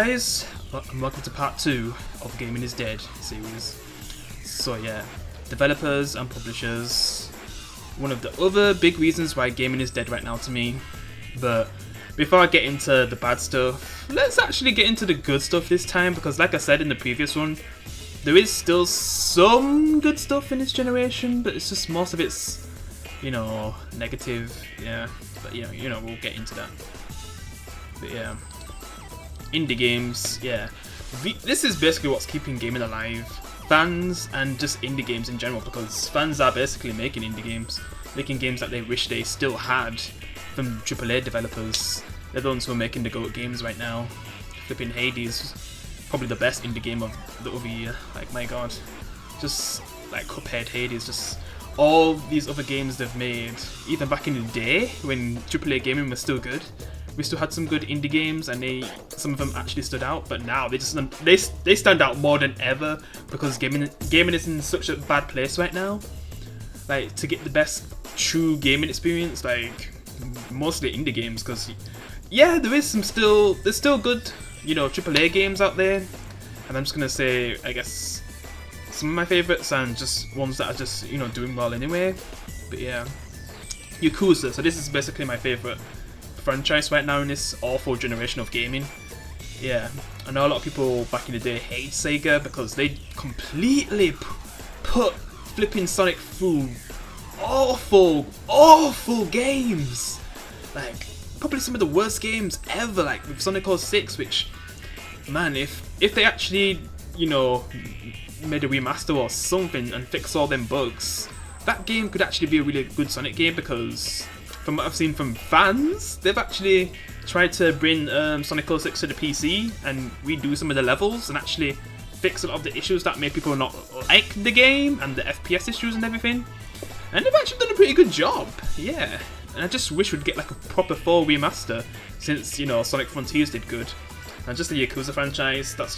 guys, and welcome to part 2 of Gaming is Dead series. So yeah, developers and publishers, one of the other big reasons why gaming is dead right now to me. But before I get into the bad stuff, let's actually get into the good stuff this time, because like I said in the previous one, there is still some good stuff in this generation, but it's just most of it's, you know, negative, yeah. But you know, we'll get into that. But yeah, indie games, yeah. This is basically what's keeping gaming alive. Fans and just indie games in general, because fans are basically making indie games, making games that they wish they still had from AAA developers. They're the ones who are making the GOAT games right now. Flipping Hades, probably the best indie game of the other year. Like, my god, just like Cuphead, Hades, just all these other games they've made. Even back in the day when AAA gaming was still good, we still had some good indie games, and some of them actually stood out. But now they stand out more than ever, because gaming is in such a bad place right now. Like, to get the best true gaming experience, like mostly indie games, because yeah, there's still good, you know, AAA games out there, and I'm just gonna say, I guess, some of my favorites and just ones that are just, you know, doing well anyway. But yeah, Yakuza. So this is basically my favorite franchise right now in this awful generation of gaming. Yeah, I know a lot of people back in the day hate Sega because they completely put flipping Sonic through awful games. Like, probably some of the worst games ever, like with Sonic 06, which, man, if they actually, you know, made a remaster or something and fix all them bugs, that game could actually be a really good Sonic game, because from what I've seen from fans, they've actually tried to bring Sonic 06 to the PC and redo some of the levels and actually fix a lot of the issues that made people not like the game and the FPS issues and everything. And they've actually done a pretty good job, yeah. And I just wish we'd get like a proper full remaster, since, you know, Sonic Frontiers did good. And just the Yakuza franchise, that's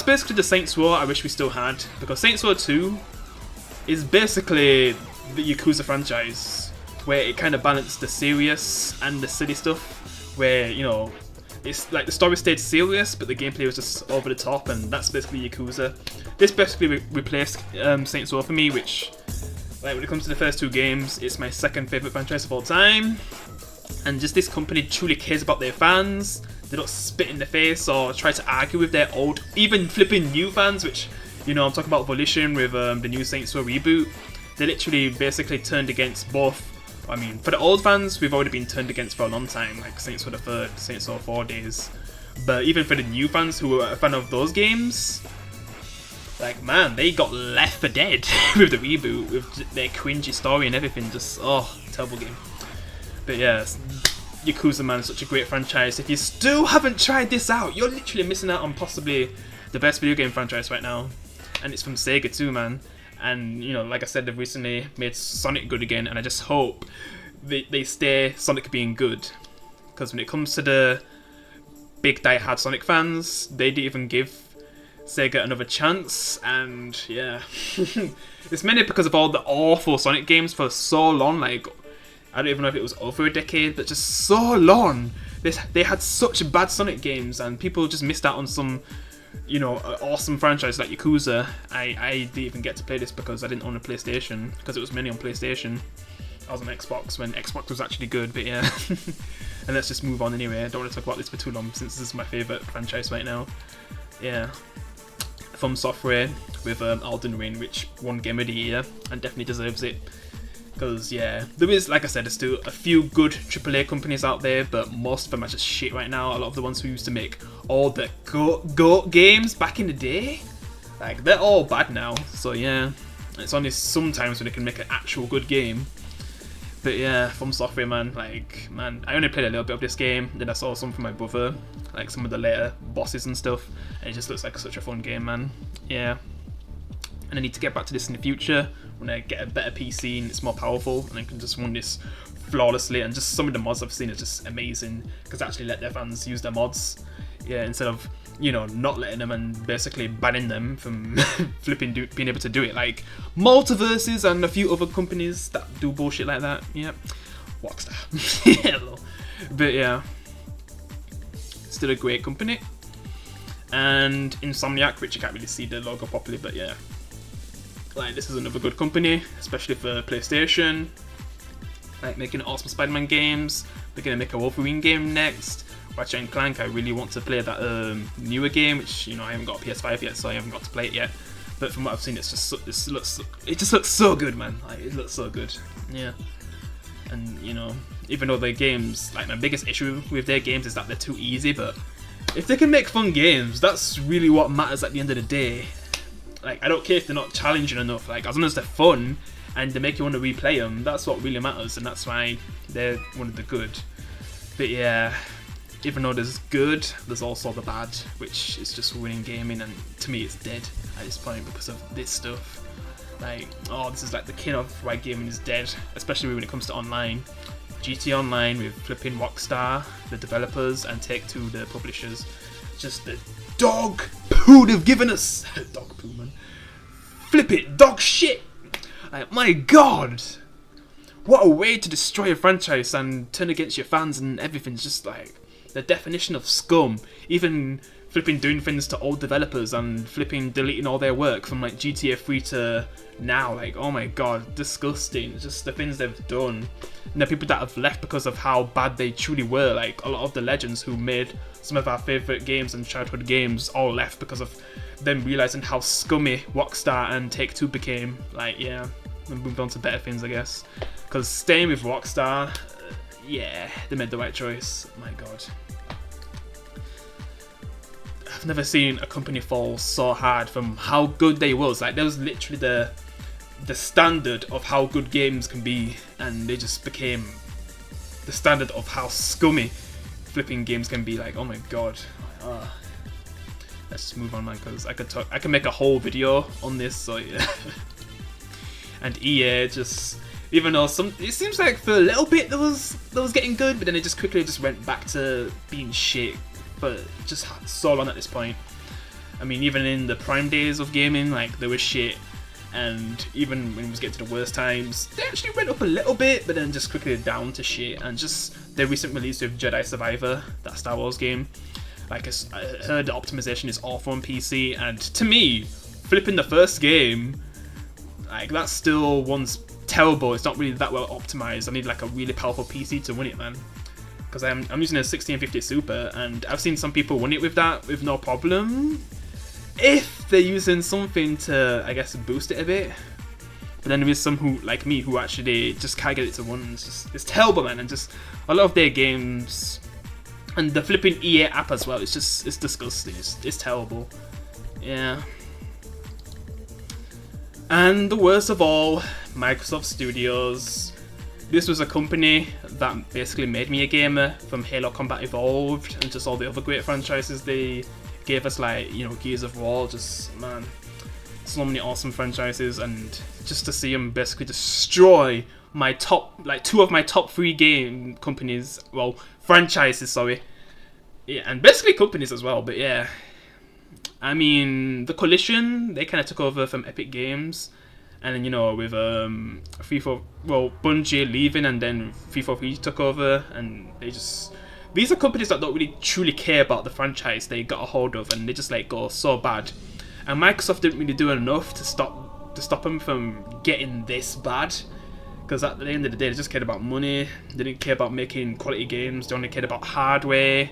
basically the Saints Row I wish we still had, because Saints Row 2 is basically the Yakuza franchise, where it kind of balanced the serious and the silly stuff, where, you know, it's like the story stayed serious but the gameplay was just over the top, and that's basically Yakuza. This basically replaced Saints Row for me, which, like, when it comes to the first two games, it's my second favourite franchise of all time. And just this company truly cares about their fans. They don't spit in the face or try to argue with their old, even flipping new fans, which, you know, I'm talking about Volition with the new Saints Row reboot. They literally basically turned against both. I mean, for the old fans, we've already been turned against for a long time, like Saints Row the 3rd, Saints Row 4 days. But even for the new fans who were a fan of those games, like, man, they got left for dead with the reboot, with their cringy story and everything. Just, oh, terrible game. But yeah, Yakuza, man, is such a great franchise. If you still haven't tried this out, you're literally missing out on possibly the best video game franchise right now. And it's from Sega too, man. And, you know, like I said, they've recently made Sonic good again, and I just hope they stay Sonic being good. Because when it comes to the big die-hard Sonic fans, they didn't even give Sega another chance, and yeah. It's mainly because of all the awful Sonic games for so long, like, I don't even know if it was over a decade, but just so long. They had such bad Sonic games, and people just missed out on some, you know, awesome franchise like Yakuza. I didn't even get to play this because I didn't own a PlayStation, because it was mainly on PlayStation. I was on Xbox when Xbox was actually good, but yeah. And let's just move on anyway. I don't want to talk about this for too long, since this is my favourite franchise right now. Yeah. From Software with Elden Ring, which won Game of the Year and definitely deserves it. Because, yeah, there is, like I said, there's still a few good AAA companies out there, but most of them are just shit right now. A lot of the ones who used to make all the GOAT games back in the day, like, they're all bad now. So yeah, it's only sometimes when they can make an actual good game. But yeah, From Software, man, like, man, I only played a little bit of this game, then I saw some from my brother, like some of the later bosses and stuff, and it just looks like such a fun game, man. Yeah. And I need to get back to this in the future when I get a better PC and it's more powerful, and I can just run this flawlessly. And just some of the mods I've seen are just amazing, because actually let their fans use their mods, yeah, instead of, you know, not letting them and basically banning them from being able to do it, like Multiverses and a few other companies that do bullshit like that. Yeah, Rockstar. Hello. But yeah, still a great company. and Insomniac, which you can't really see the logo properly, but yeah. Like, this is another good company, especially for PlayStation. Like, making awesome Spider-Man games. They're gonna make a Wolverine game next. Ratchet and Clank, I really want to play that newer game, which, you know, I haven't got a PS5 yet, so I haven't got to play it yet. But from what I've seen, it just looks so good, man. Like, it looks so good. Yeah. And, you know, even though their games, like, my biggest issue with their games is that they're too easy, but if they can make fun games, that's really what matters at the end of the day. Like, I don't care if they're not challenging enough. Like, as long as they're fun and they make you want to replay them, that's what really matters, and that's why they're one of the good. But yeah, even though there's good, there's also the bad, which is just ruining gaming, and to me it's dead at this point because of this stuff. Like, oh, this is like the king of why gaming is dead, especially when it comes to online. GT Online with flipping Rockstar, the developers, and Take-Two, the publishers. Just the dog poo they've given us. Dog poo, man. Flip it, dog shit. Like, my god. What a way to destroy a franchise and turn against your fans and everything's just like the definition of scum. Even flipping doing things to old developers and flipping deleting all their work from like GTA 3 to now. Like, oh my god, disgusting. Just the things they've done. And the people that have left because of how bad they truly were. Like, a lot of the legends who made some of our favourite games and childhood games all left because of them realising how scummy Rockstar and Take-Two became. Like, yeah, and moved on to better things, I guess. Because staying with Rockstar, yeah, they made the right choice. My god. I've never seen a company fall so hard from how good they was. Like, that was literally the standard of how good games can be, and they just became the standard of how scummy flipping games can be. Like, oh my god. Let's just move on, man, because I can make a whole video on this. So yeah. And EA just, even though it seems like for a little bit that was getting good, but then it just quickly just went back to being shit. But just so long at this point. I mean, even in the prime days of gaming, like, they were shit. And even when it was getting to the worst times, they actually went up a little bit, but then just quickly down to shit. And just their recent release of Jedi Survivor, that Star Wars game, like, I heard the optimization is awful on PC, and to me, flipping the first game, like, that still one's terrible. It's not really that well optimized. I need like a really powerful PC to win it, man. Because I'm using a 1650 Super, and I've seen some people win it with that with no problem, if they're using something to, I guess, boost it a bit. But then there is some who, like me, who actually just can't get it to run. It's terrible, man. And just a lot of their games, and the flipping EA app as well, it's disgusting. It's terrible. Yeah. And the worst of all, Microsoft Studios. This was a company that basically made me a gamer, from Halo Combat Evolved and just all the other great franchises they gave us, like, you know, Gears of War. Just, man, so many awesome franchises, and just to see them basically destroy my top, like, two of my top 3 game companies, well, franchises, sorry. Yeah, and basically companies as well, but yeah. I mean, the Coalition, they kind of took over from Epic Games. And then, you know, with Bungie leaving, and then 343 took over, and they just, these are companies that don't really truly care about the franchise they got a hold of, and they just like go so bad. And Microsoft didn't really do enough to stop them from getting this bad, because at the end of the day, they just cared about money. They didn't care about making quality games. They only cared about hardware.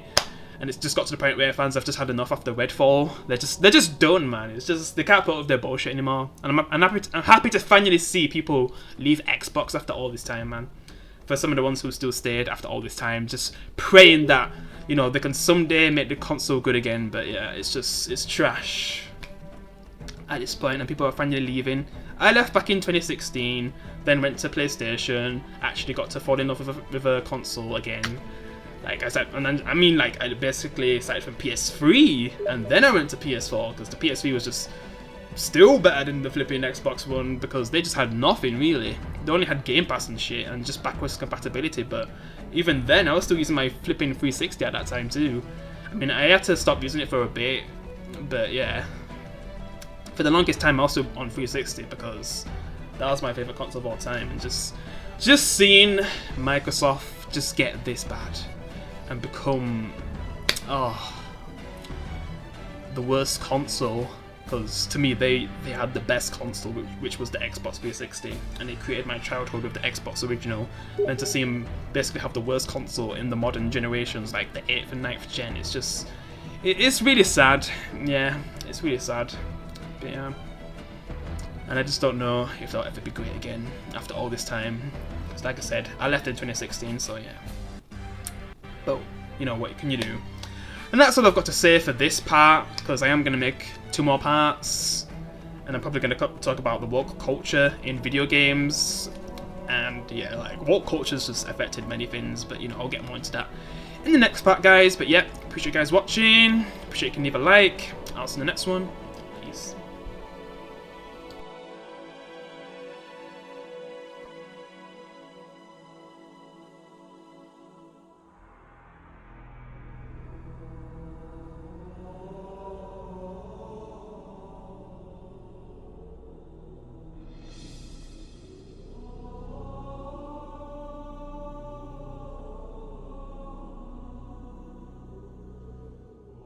And it's just got to the point where fans have just had enough after Redfall. They're just done, man. It's just, they can't put up with their bullshit anymore. And I'm happy to finally see people leave Xbox after all this time, man. For some of the ones who still stayed after all this time, just praying that, you know, they can someday make the console good again. But yeah, it's trash at this point, and people are finally leaving. I left back in 2016, then went to PlayStation, actually got to fall in love with a console again. Like I said, and then, I mean, like, I basically started from PS3, and then I went to PS4, because the PS3 was just still better than the flipping Xbox One, because they just had nothing, really. They only had Game Pass and shit, and just backwards compatibility, but even then, I was still using my flipping 360 at that time, too. I mean, I had to stop using it for a bit, but yeah. For the longest time, I was still on 360, because that was my favourite console of all time, and just seeing Microsoft just get this bad. And become, the worst console, because to me they had the best console, which was the Xbox 360, and it created my childhood with the Xbox original. And to see them basically have the worst console in the modern generations, like the 8th and 9th gen, it's just, it's really sad. Yeah, it's really sad. But yeah, and I just don't know if that'll ever be great again after all this time. Because like I said, I left in 2016, so yeah. But you know, what can you do? And that's all I've got to say for this part, because I am going to make 2 more parts, and I'm probably going to talk about the woke culture in video games, and yeah, like woke culture's just affected many things, but you know, I'll get more into that in the next part, guys. But yeah, appreciate you guys watching, appreciate you can leave a like, I'll see you in the next one, peace.